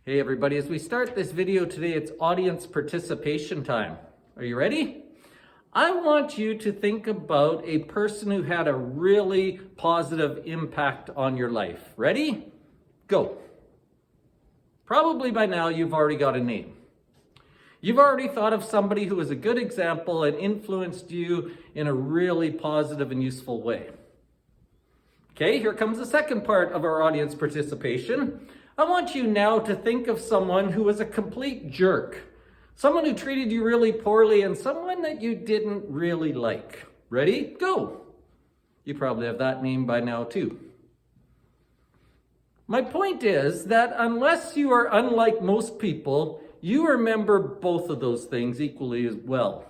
Hey everybody, as we start this video today, it's audience participation time. Are you ready? I want you to think about a person who had a really positive impact on your life. Ready? Go. Probably by now you've already got a name. You've already thought of somebody who was a good example and influenced you in a really positive and useful way. Okay, here comes the second part of our audience participation. I want you now to think of someone who was a complete jerk, someone who treated you really poorly, and someone that you didn't really like. Ready? Go. You probably have that name by now too. My point is that unless you are unlike most people, you remember both of those things equally as well.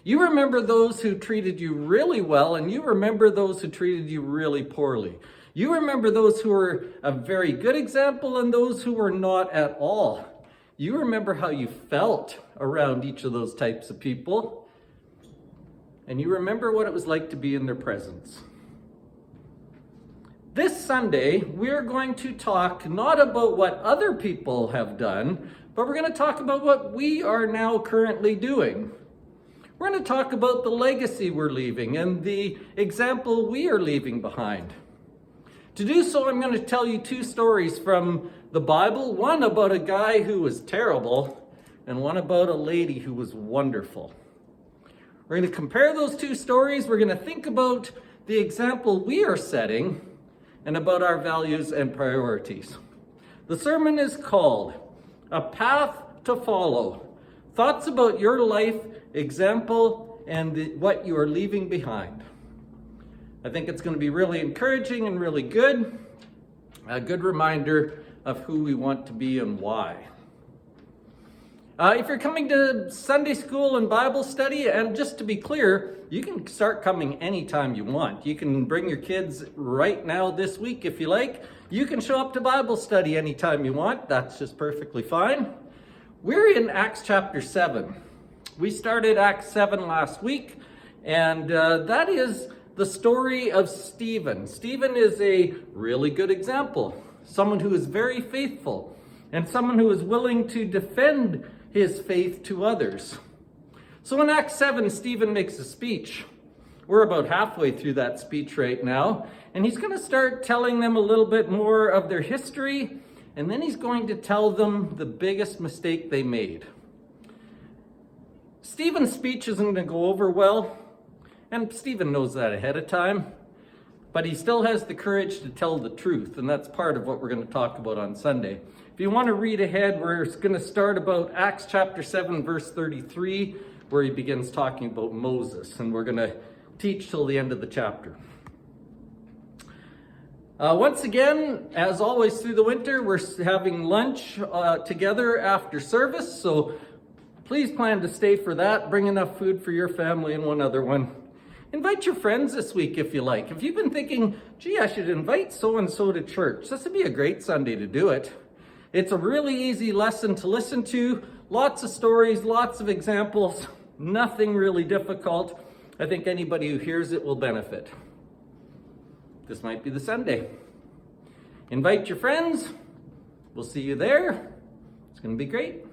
You remember those who treated you really well, and you remember those who treated you really poorly. You remember those who were a very good example and those who were not at all. You remember how you felt around each of those types of people. And you remember what it was like to be in their presence. This Sunday, we're going to talk not about what other people have done, but we're going to talk about what we are now currently doing. We're going to talk about the legacy we're leaving and the example we are leaving behind. To do so, I'm going to tell you two stories from the Bible, one about a guy who was terrible and one about a lady who was wonderful. We're going to compare those two stories. We're going to think about the example we are setting and about our values and priorities. The sermon is called A Path to Follow. Thoughts about your life, example, and what you are leaving behind. I think it's going to be really encouraging and really good. A good reminder of who we want to be and why. If you're coming to Sunday school and Bible study, and just to be clear, you can start coming anytime you want. You can bring your kids right now this week if you like. You can show up to Bible study anytime you want. That's just perfectly fine. We're in Acts chapter 7. We started Acts 7 last week, and that is the story of Stephen. Stephen is a really good example, someone who is very faithful and someone who is willing to defend his faith to others. So in Acts 7, Stephen makes a speech. We're about halfway through that speech right now, and he's going to start telling them a little bit more of their history, and then he's going to tell them the biggest mistake they made. Stephen's speech isn't going to go over well, and Stephen knows that ahead of time, but he still has the courage to tell the truth, and that's part of what we're going to talk about on Sunday. If you want to read ahead, we're going to start about Acts chapter 7, verse 33, where he begins talking about Moses, and we're going to teach till the end of the chapter. Once again, as always through the winter, we're having lunch together after service, so please plan to stay for that. Bring enough food for your family and one other one. Invite your friends this week if you like. If you've been thinking, gee, I should invite so-and-so to church, this would be a great Sunday to do it. It's a really easy lesson to listen to. Lots of stories, lots of examples, nothing really difficult. I think anybody who hears it will benefit. This might be the Sunday. Invite your friends. We'll see you there. It's going to be great.